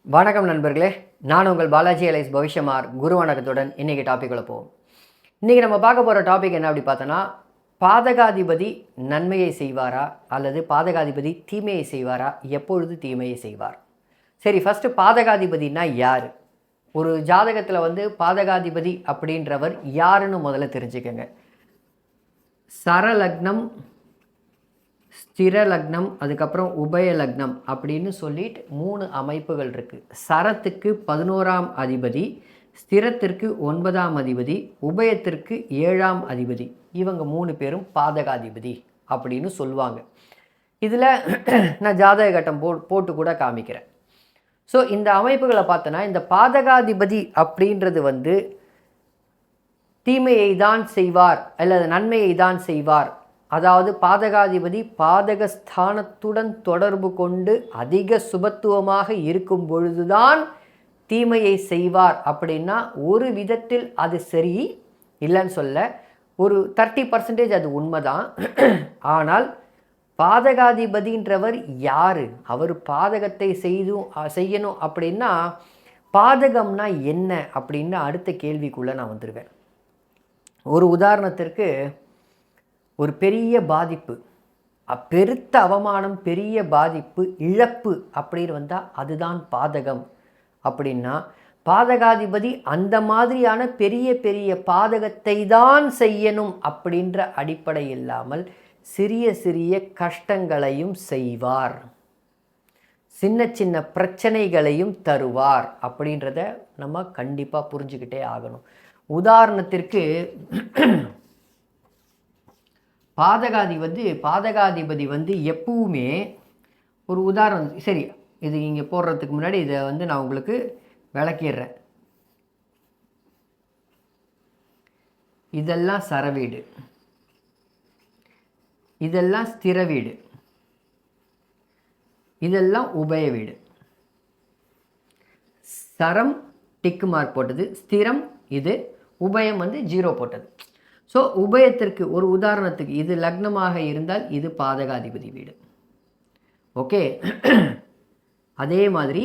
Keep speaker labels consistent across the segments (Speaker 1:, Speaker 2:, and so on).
Speaker 1: வணக்கம் நண்பர்களே, நான் உங்கள் பாலாஜி அலைஸ் பவிஷ்யமார். குரு வணக்கத்துடன் இன்றைக்கி டாப்பிக்குள்ள போவோம். இன்றைக்கி நம்ம பார்க்க போகிற டாபிக் என்ன அப்படி பார்த்தோன்னா, பாதகாதிபதி நன்மையை செய்வாரா அல்லது பாதகாதிபதி தீமையை செய்வாரா, எப்பொழுது தீமையை செய்வார்? சரி, ஃபஸ்ட்டு பாதகாதிபதினா யார்? ஒரு ஜாதகத்தில் பாதகாதிபதி அப்படின்றவர் யாருன்னு முதல்ல தெரிஞ்சுக்கங்க. சரலக்னம், ஸ்திர லக்னம், அதுக்கப்புறம் உபய லக்னம் அப்படின்னு சொல்லிட்டு 3 அமைப்புகள் இருக்குது. சரத்துக்கு 11ஆம் அதிபதி, ஸ்திரத்திற்கு 9ஆம் அதிபதி, உபயத்திற்கு 7ஆம் அதிபதி. இவங்க 3 பேரும் பாதகாதிபதி அப்படின்னு சொல்லுவாங்க. இதில் நான் ஜாதக கட்டம் போட்டு கூட காமிக்கிறேன். ஸோ இந்த அமைப்புகளை பார்த்தோன்னா, இந்த பாதகாதிபதி அப்படின்றது தீமையை தான் செய்வார் அல்லது நன்மையை தான் செய்வார். அதாவது பாதகாதிபதி பாதகஸ்தானத்துடன் தொடர்பு கொண்டு அதிக சுபத்துவமாக இருக்கும் பொழுதுதான் தீமையை செய்வார் அப்படின்னா ஒரு விதத்தில் அது சரி இல்லைன்னு சொல்ல, ஒரு 30% அது உண்மைதான். ஆனால் பாதகாதிபதின்றவர் யார்? அவர் பாதகத்தை செய்யணும் அப்படின்னா பாதகம்னா என்ன அப்படின்னு அடுத்த கேள்விக்குள்ளே நான் வந்துடுவேன். ஒரு உதாரணத்திற்கு, ஒரு பெரிய பாதிப்பு, பெருத்த அவமானம், பெரிய பாதிப்பு, இழப்பு அப்படின்னு வந்தால் அதுதான் பாதகம். அப்படின்னா பாதகாதிபதி அந்த மாதிரியான பெரிய பெரிய பாதகத்தை தான் செய்யணும் அப்படின்ற அடிப்படை இல்லாமல் சிறிய சிறிய கஷ்டங்களையும் செய்வார், சின்ன சின்ன பிரச்சனைகளையும் தருவார் அப்படின்றத நம்ம கண்டிப்பாக புரிஞ்சுக்கிட்டே ஆகணும். உதாரணத்திற்கு, பாதகாதிபதி எப்பவுமே ஒரு உதாரணம், சரி இது இங்கே போடுறதுக்கு முன்னாடி இதை நான் உங்களுக்கு விளக்கிடுறேன். இதெல்லாம் சர வீடு, இதெல்லாம் ஸ்திர வீடு, இதெல்லாம் உபய வீடு. சரம் டிக்கு மார்க் போட்டது, ஸ்திரம் இது, உபயம் 0 போட்டது. ஸோ உபயத்திற்கு ஒரு உதாரணத்துக்கு இது லக்னமாக இருந்தால் இது பாதகாதிபதி வீடு. ஓகே, அதே மாதிரி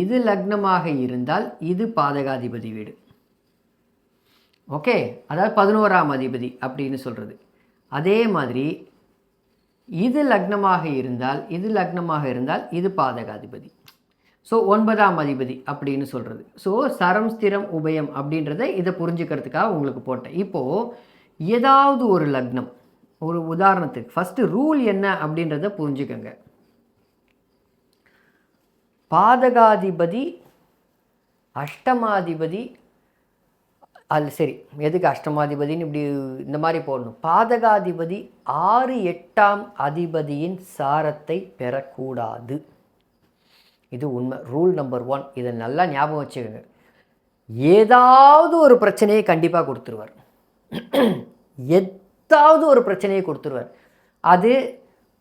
Speaker 1: இது லக்னமாக இருந்தால் இது பாதகாதிபதி வீடு. ஓகே, அதாவது 11ஆம் அதிபதி அப்படின்னு சொல்கிறது. அதே மாதிரி இது லக்னமாக இருந்தால் இது பாதகாதிபதி. ஸோ 9ஆம் அதிபதி அப்படின்னு சொல்கிறது. ஸோ சரம், ஸ்திரம், உபயம் அப்படின்றத இதை புரிஞ்சுக்கிறதுக்காக உங்களுக்கு போட்டேன். இப்போது ஏதாவது ஒரு லக்னம், ஒரு உதாரணத்துக்கு ஃபஸ்ட்டு ரூல் என்ன அப்படின்றத புரிஞ்சுக்கங்க. பாதகாதிபதி, அஷ்டமாதிபதி, அது சரி, எதுக்கு அஷ்டமாதிபதின்னு இப்படி இந்த மாதிரி போடணும்? பாதகாதிபதி 6, 8ஆம் அதிபதியின் சாரத்தை பெறக்கூடாது. இது உண்மை, ரூல் நம்பர் 1. இதை நல்லா ஞாபகம் வச்சுக்கோங்க. ஏதாவது ஒரு பிரச்சனையை கண்டிப்பாக கொடுத்துருவார், ஏதாவது ஒரு பிரச்சனையை கொடுத்துருவார். அது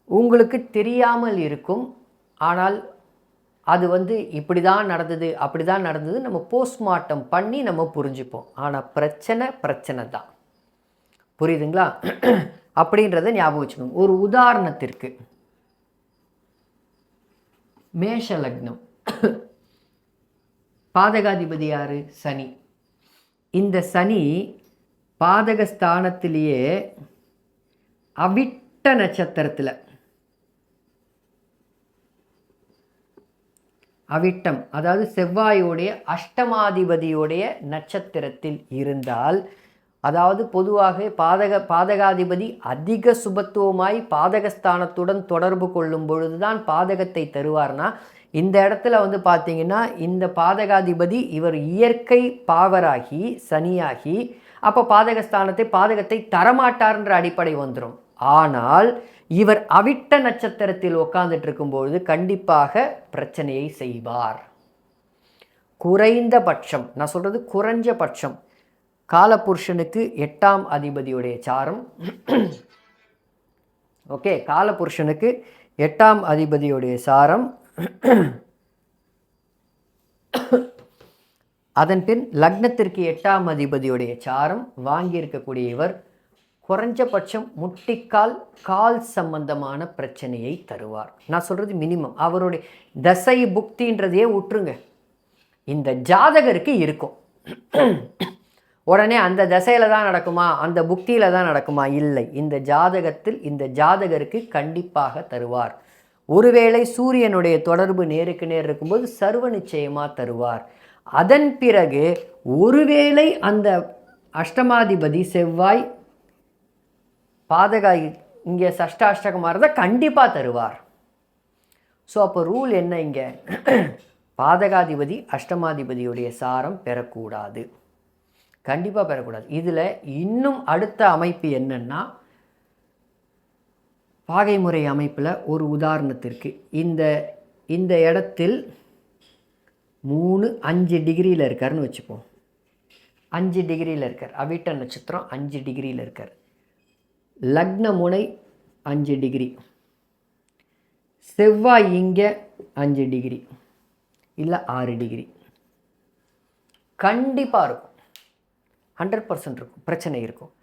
Speaker 1: உங்களுக்கு தெரியாமல் இருக்கும், ஆனால் அது இப்படி தான் நடந்தது, அப்படி தான் நடந்தது, நம்ம போஸ்ட்மார்ட்டம் பண்ணி நம்ம புரிஞ்சுப்போம். ஆனால் பிரச்சனை தான், புரியுதுங்களா? அப்படின்றத ஞாபகம் வச்சுக்கோங்க. ஒரு உதாரணத்திற்கு, மேஷ லக்னம், பாதகாதிபதி யாரு? சனி. இந்த சனி பாதகஸ்தானத்திலேயே அவிட்ட நட்சத்திரத்தில், அவிட்டம் அதாவது செவ்வாயோடைய அஷ்டமாதிபதியோடைய நட்சத்திரத்தில் இருந்தால், அதாவது பொதுவாக பாதகாதிபதி அதிக சுபத்துவமாய் பாதகஸ்தானத்துடன் தொடர்பு கொள்ளும் பொழுதுதான் பாதகத்தை தருவார்னா, இந்த இடத்துல பார்த்தீங்கன்னா இந்த பாதகாதிபதி இவர் இயற்கை பாவராகி சனியாகி, அப்போ பாதகத்தை தரமாட்டார்ன்ற அடிப்படை வந்துடும். ஆனால் இவர் அவிட்ட நட்சத்திரத்தில் உட்கார்ந்துட்டு இருக்கும்பொழுது கண்டிப்பாக பிரச்சனையை செய்வார். குறைந்தபட்சம், நான் சொல்கிறது குறைஞ்சபட்சம், காலபுருஷனுக்கு 8ஆம் அதிபதியுடைய சாரம். ஓகே, காலபுருஷனுக்கு 8ஆம் அதிபதியுடைய சாரம். அதன் பின் லக்னத்திற்கு 8ஆம் அதிபதியுடைய சாரம் வாங்கியிருக்கக்கூடிய இவர் குறைஞ்சபட்சம் முட்டிக்கால் கால் சம்பந்தமான பிரச்சனையை தருவார். நான் சொல்கிறது மினிமம். அவருடைய தசை புக்தின்றதையே விட்டுருங்க, இந்த ஜாதகருக்கு இருக்கும். உடனே அந்த தசையில் தான் நடக்குமா, அந்த புக்தியில் தான் நடக்குமா? இல்லை, இந்த ஜாதகத்தில் இந்த ஜாதகருக்கு கண்டிப்பாக தருவார். ஒருவேளை சூரியனுடைய தொடர்பு நேருக்கு நேர் இருக்கும்போது சர்வ நிச்சயமாக தருவார். அதன் பிறகு ஒருவேளை அந்த அஷ்டமாதிபதி செவ்வாய் பாதகாய் இங்கே சஷ்டாஷ்டகமாக இருந்தால் கண்டிப்பாக தருவார். ஸோ அப்போ ரூல் என்ன இங்கே? பாதகாதிபதி அஷ்டமாதிபதியுடைய சாரம் பெறக்கூடாது, கண்டிப்பாக பெறக்கூடாது. இதில் இன்னும் அடுத்த அமைப்பு என்னன்னா, பாகைமுறை அமைப்பில் ஒரு உதாரணத்திற்கு இந்த இடத்தில் 3 5 டிகிரியில் இருக்காருன்னு வச்சுப்போம். 5 டிகிரியில் இருக்கார். அவிட்ட நட்சத்திரம் 5 டிகிரியில் இருக்கார். லக்ன முனை 5 டிகிரி, செவ்வாய் இங்கே 5 டிகிரி இல்லை 6 டிகிரி. கண்டிப்பாக இருக்கும், 100% இருக்கும், பிரச்சனை இருக்கும்.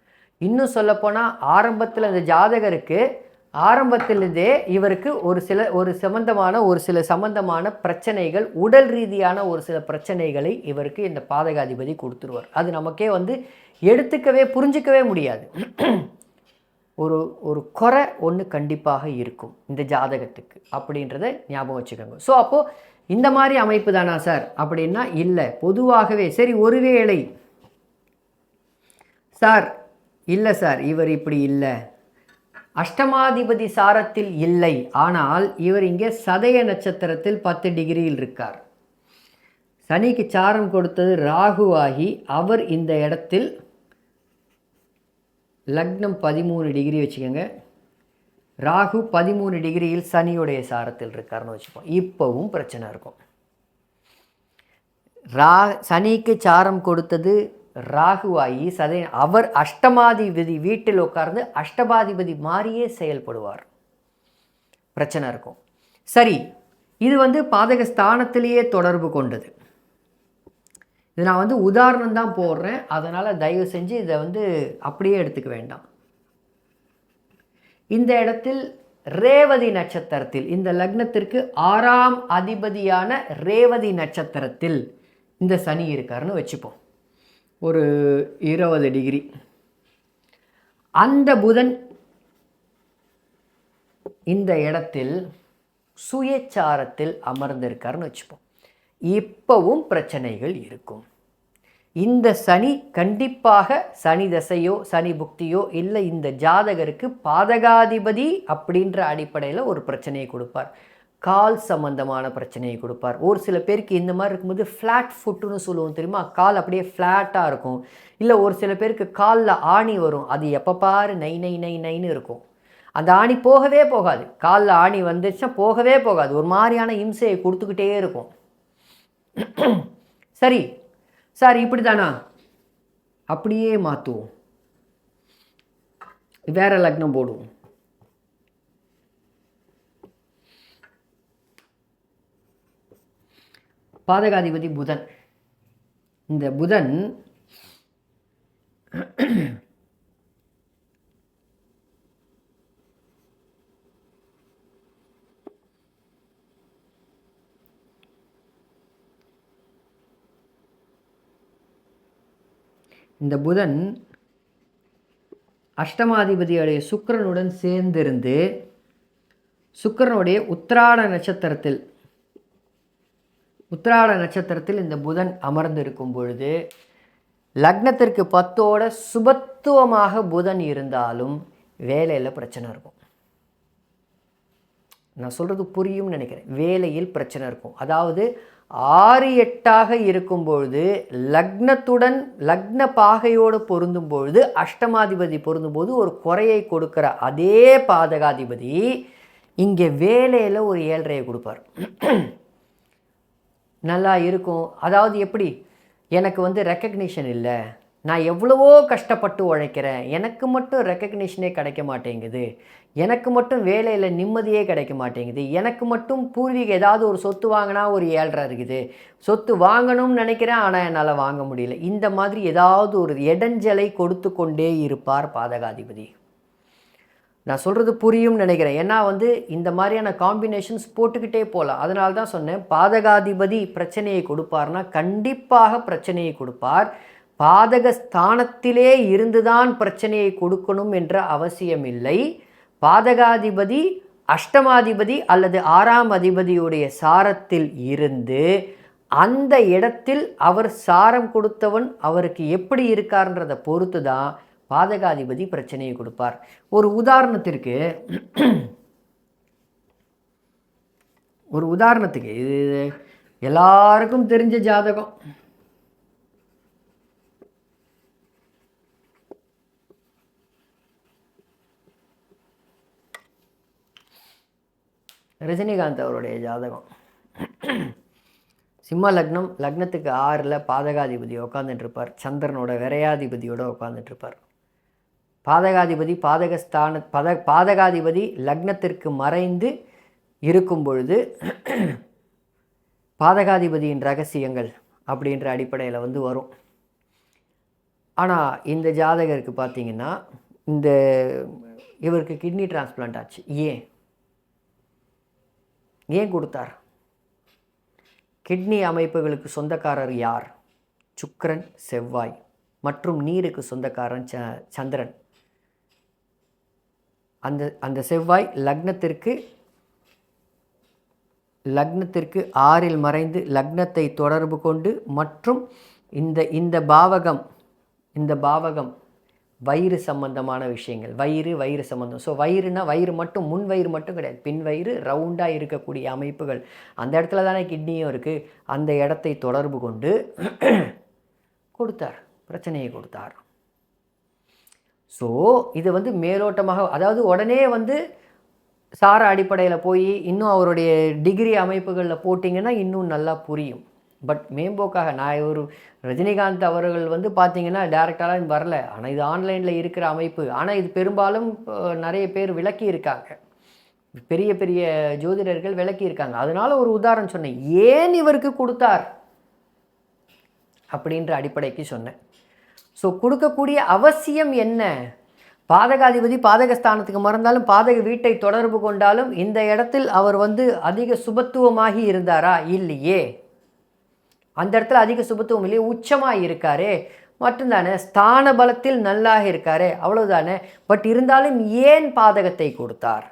Speaker 1: இன்னும் சொல்லப்போனால் ஆரம்பத்தில் இந்த ஜாதகருக்கு ஆரம்பத்திலிருந்தே இவருக்கு ஒரு சில சம்பந்தமான பிரச்சனைகள், உடல் ரீதியான ஒரு சில பிரச்சனைகளை இவருக்கு இந்த பாதகாதிபதி கொடுத்துருவார். அது நமக்கே எடுத்துக்கவே புரிஞ்சிக்கவே முடியாது. ஒரு குறை ஒன்று கண்டிப்பாக இருக்கும் இந்த ஜாதகத்துக்கு, அப்படின்றத ஞாபகம் வச்சுக்கோங்க. ஸோ அப்போது இந்த மாதிரி அமைப்பு தானா சார் அப்படின்னா இல்லை, பொதுவாகவே. சரி, ஒருவேளை சார் இல்லை சார் இவர் இப்படி இல்லை, அஷ்டமாதிபதி சாரத்தில் இல்லை, ஆனால் இவர் இங்கே சதய நட்சத்திரத்தில் 10 டிகிரியில் இருக்கார். சனிக்கு சாரம் கொடுத்தது ராகுவாகி அவர் இந்த இடத்தில் லக்னம் 13 டிகிரி வச்சுக்கோங்க, ராகு 13 டிகிரியில் சனியுடைய சாரத்தில் இருக்காருன்னு வச்சுப்போம். இப்போவும் பிரச்சனை இருக்கும். சனிக்கு சாரம் கொடுத்தது ராகுவாகி அவர் அஷ்டமாதிபதி வீட்டில் உட்கார்ந்து அஷ்டமாதிபதி மாதிரியே செயல்படுவார், பிரச்சனை இருக்கும். சரி, இது பாதகஸ்தானத்திலேயே தொடர்பு கொண்டது. இது நான் உதாரணம் தான் போடுறேன், அதனால் தயவு செஞ்சு இதை அப்படியே எடுத்துக்க வேண்டாம். இந்த இடத்தில் ரேவதி நட்சத்திரத்தில், இந்த லக்னத்திற்கு 6ஆம் அதிபதியான ரேவதி நட்சத்திரத்தில் இந்த சனி இருக்காருன்னு வச்சுப்போம். ஒரு 20 டிகிரி. அந்த புதன் இந்த இடத்தில் சுயச்சாரத்தில் அமர்ந்திருக்காருன்னு வச்சுப்போம். இப்பவும் பிரச்சனைகள் இருக்கும். இந்த சனி கண்டிப்பாக சனி தசையோ சனி புக்தியோ இல்லை, இந்த ஜாதகருக்கு பாதகாதிபதி அப்படின்ற அடிப்படையில் ஒரு பிரச்சனையை கொடுப்பார். கால் சம்பந்தமான பிரச்சனையை கொடுப்பார். ஒரு சில பேருக்கு இந்த மாதிரி இருக்கும்போது ஃப்ளாட் ஃபுட்டுன்னு சொல்லுவோம் தெரியுமா, கால் அப்படியே ஃப்ளாட்டாக இருக்கும். இல்லை ஒரு சில பேருக்கு காலில் ஆணி வரும், அது எப்போ பாரு நை நை நை நைன்னு இருக்கும். அந்த ஆணி போகவே போகாது, காலில் ஆணி வந்துச்சுன்னா போகவே போகாது, ஒரு மாதிரியான இம்சையை கொடுத்துக்கிட்டே இருக்கும். சரி சார் இப்படி தானா, அப்படியே மாற்றுவோம், வேற லக்னம் போடுவோம். பாதகாதிபதி புதன். இந்த புதன் அஷ்டமாதிபதியுடைய சுக்கிரனுடன் சேர்ந்திருந்து சுக்கிரனுடைய உத்திராட நட்சத்திரத்தில் இந்த புதன் அமர்ந்திருக்கும் பொழுது லக்னத்திற்கு 10ஓட சுபத்துவமாக புதன் இருந்தாலும் வேலையில் பிரச்சனை இருக்கும். நான் சொல்கிறது புரியும்னு நினைக்கிறேன். வேலையில் பிரச்சனை இருக்கும். அதாவது 6-8ஆக இருக்கும் பொழுது லக்னத்துடன் லக்ன பாகையோடு பொருந்தும் பொழுது அஷ்டமாதிபதி பொருந்தும் போது ஒரு குறையை கொடுக்குற அதே பாதகாதிபதி இங்கே வேலையில் ஒரு 7.5 கொடுப்பார். நல்லா இருக்கும். அதாவது எப்படி, எனக்கு ரெக்கக்னிஷன் இல்லை, நான் எவ்வளவோ கஷ்டப்பட்டு உழைக்கிறேன், எனக்கு மட்டும் ரெக்கக்னிஷனே கிடைக்க மாட்டேங்குது, எனக்கு மட்டும் வேலையில் நிம்மதியே கிடைக்க மாட்டேங்குது, எனக்கு மட்டும் பூர்வீக ஏதாவது ஒரு சொத்து வாங்கினா ஒரு 7.5 இருக்குது, சொத்து வாங்கணும்னு நினைக்கிறேன் ஆனால் என்னால் வாங்க முடியல. இந்த மாதிரி ஏதாவது ஒரு இடைஞ்சலை கொடுத்து கொண்டே இருப்பார் பாதகாதிபதி. நான் சொல்கிறது புரியும்னு நினைக்கிறேன். ஏன்னா இந்த மாதிரியான காம்பினேஷன்ஸ் போட்டுக்கிட்டே போகலாம். அதனால தான் சொன்னேன், பாதகாதிபதி பிரச்சனையை கொடுப்பார்னா கண்டிப்பாக பிரச்சனையை கொடுப்பார். பாதகஸ்தானத்திலே இருந்துதான் பிரச்சனையை கொடுக்கணும் என்ற அவசியம் இல்லை. பாதகாதிபதி அஷ்டமாதிபதி அல்லது 6ஆம் அதிபதியுடைய சாரத்தில் இருந்து அந்த இடத்தில் அவர் சாரம் கொடுத்தவன் அவருக்கு எப்படி இருக்கார்ன்றதை பொறுத்து தான் பாதகாதிபதி பிரச்சனையை கொடுப்பார். ஒரு உதாரணத்துக்கு இது எல்லாருக்கும் தெரிஞ்ச ஜாதகம். ரஜினிகாந்த் அவருடைய ஜாதகம். சிம்ம லக்னம், லக்னத்துக்கு 6ல் பாதகாதிபதி உட்காந்துட்டுருப்பார், சந்திரனோட விரையாதிபதியோடு உட்காந்துட்டுருப்பார். பாதகாதிபதி பாதகாதிபதி லக்னத்திற்கு மறைந்து இருக்கும் பொழுது பாதகாதிபதியின் ரகசியங்கள் அப்படின்ற அடிப்படையில் வரும். ஆனால் இந்த ஜாதகருக்கு பார்த்திங்கன்னா இவருக்கு கிட்னி டிரான்ஸ்பிளான்ட் ஆச்சு. ஏன் கொடுத்தார்? கிட்னி அமைப்புகளுக்கு சொந்தக்காரர் யார்? சுக்கிரன், செவ்வாய் மற்றும் நீருக்கு சொந்தக்காரன் சந்திரன். அந்த செவ்வாய் லக்னத்திற்கு 6இல் மறைந்து லக்னத்தை தொடர்பு கொண்டு மற்றும் இந்த பாவகம் வயிறு சம்பந்தமான விஷயங்கள், வயிறு சம்பந்தம். ஸோ வயிறுனா வயிறு மட்டும், முன் வயிறு மட்டும் கிடையாது, பின் வயிறு ரவுண்டாக இருக்கக்கூடிய அமைப்புகள். அந்த இடத்துல தானே கிட்னியும் இருக்குது. அந்த இடத்தை தொடர்பு கொண்டு கொடுத்தார், பிரச்சனையை கொடுத்தார். ஸோ இது மேலோட்டமாக, அதாவது உடனே சார அடிப்படையில் போய் இன்னும் அவருடைய டிகிரி அமைப்புகளில் போட்டிங்கன்னா இன்னும் நல்லா புரியும். பட் மேம்போக்காக நான் ஒரு ரஜினிகாந்த் அவர்கள் பார்த்திங்கன்னா டேரெக்டாலாம் வரல, ஆனால் இது ஆன்லைனில் இருக்கிற அமைப்பு. ஆனால் இது பெரும்பாலும் நிறைய பேர் விளக்கி இருக்காங்க, பெரிய பெரிய ஜோதிடர்கள் விளக்கி இருக்காங்க. அதனால் ஒரு உதாரணம் சொன்னேன், ஏன் இவருக்கு கொடுத்தார் அப்படின்ற அடிப்படைக்கு சொன்னேன். ஸோ கொடுக்கக்கூடிய அவசியம் என்ன? பாதகாதிபதி பாதகஸ்தானத்துக்கு மறந்தாலும் பாதக வீட்டை தொடர்பு கொண்டாலும் இந்த இடத்தில் அவர் அதிக சுபத்துவமாகி இருந்தாரா? இல்லையே. அந்த இடத்துல அதிக சுபத்துவம் இல்லையே, உச்சமாக இருக்காரே மட்டும்தானே, ஸ்தான பலத்தில் நல்லாக இருக்காரே, அவ்வளோதானே. பட் இருந்தாலும் ஏன் பாதகத்தை கொடுத்தார்?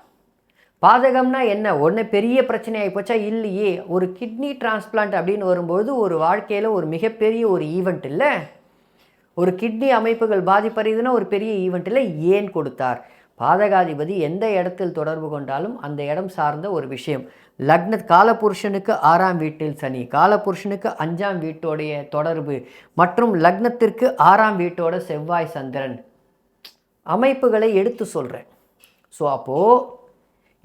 Speaker 1: பாதகம்னா என்ன? ஒன்று பெரிய பிரச்சனையாகி போச்சா? இல்லையே. ஒரு கிட்னி டிரான்ஸ்பிளான்ட் அப்படின்னு வரும்போது ஒரு வாழ்க்கையில் ஒரு மிகப்பெரிய ஒரு ஈவெண்ட் இல்லை. ஒரு கிட்னி அமைப்புகள் பாதிப்படையுதுன்னா ஒரு பெரிய ஈவெண்ட் இல்லை. ஏன் கொடுத்தார்? பாதகாதிபதி எந்த இடத்தில் தொடர்பு கொண்டாலும் அந்த இடம் சார்ந்த ஒரு விஷயம். காலபுருஷனுக்கு 6ஆம் வீட்டில் சனி, காலபுருஷனுக்கு 5ஆம் வீட்டோடைய தொடர்பு மற்றும் லக்னத்திற்கு 6ஆம் வீட்டோட செவ்வாய் சந்திரன் அமைப்புகளை எடுத்து சொல்கிறேன். ஸோ அப்போது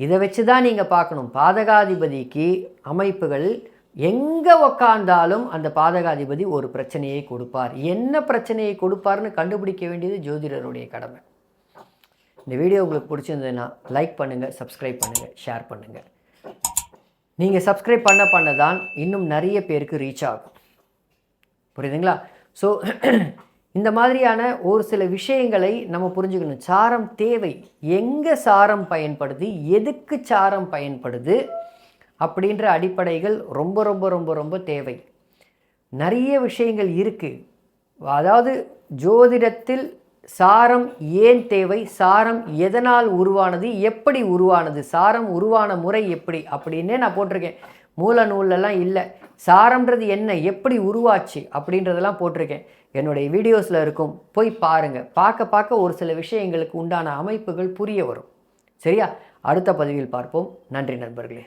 Speaker 1: இதை வச்சு தான் நீங்கள் பார்க்கணும். பாதகாதிபதிக்கு அமைப்புகள் எங்கே உக்காந்தாலும் அந்த பாதகாதிபதி ஒரு பிரச்சனையை கொடுப்பார். என்ன பிரச்சனையை கொடுப்பார்னு கண்டுபிடிக்க வேண்டியது ஜோதிடருடைய கடமை. இந்த வீடியோ உங்களுக்கு பிடிச்சிருந்ததுன்னா லைக் பண்ணுங்கள், சப்ஸ்கிரைப் பண்ணுங்கள், ஷேர் பண்ணுங்கள். நீங்கள் சப்ஸ்கிரைப் பண்ண தான் இன்னும் நிறைய பேருக்கு ரீச் ஆகும். புரியுதுங்களா? ஸோ இந்த மாதிரியான ஒரு சில விஷயங்களை நம்ம புரிஞ்சுக்கணும். சாரம் தேவை, எங்கே சாரம் பயன்படுது, எதுக்கு சாரம் பயன்படுது அப்படின்ற அடிப்படைகள் ரொம்ப ரொம்ப ரொம்ப ரொம்ப தேவை. நிறைய விஷயங்கள் இருக்குது. அதாவது ஜோதிடத்தில் சாரம் ஏன் தேவை, சாரம் எதனால் உருவானது, எப்படி உருவானது, சாரம் உருவான முறை எப்படி அப்படின்னே நான் போட்டிருக்கேன். மூல நூலெல்லாம் இல்லை. சாரம்ன்றது என்ன, எப்படி உருவாச்சு அப்படின்றதெல்லாம் போட்டிருக்கேன். என்னுடைய வீடியோஸில் இருக்கும், போய் பாருங்கள். பார்க்க ஒரு சில விஷயங்களுக்கு உண்டான அமைப்புகள் புரிய வரும். சரியா? அடுத்த பதிவில் பார்ப்போம். நன்றி நண்பர்களே.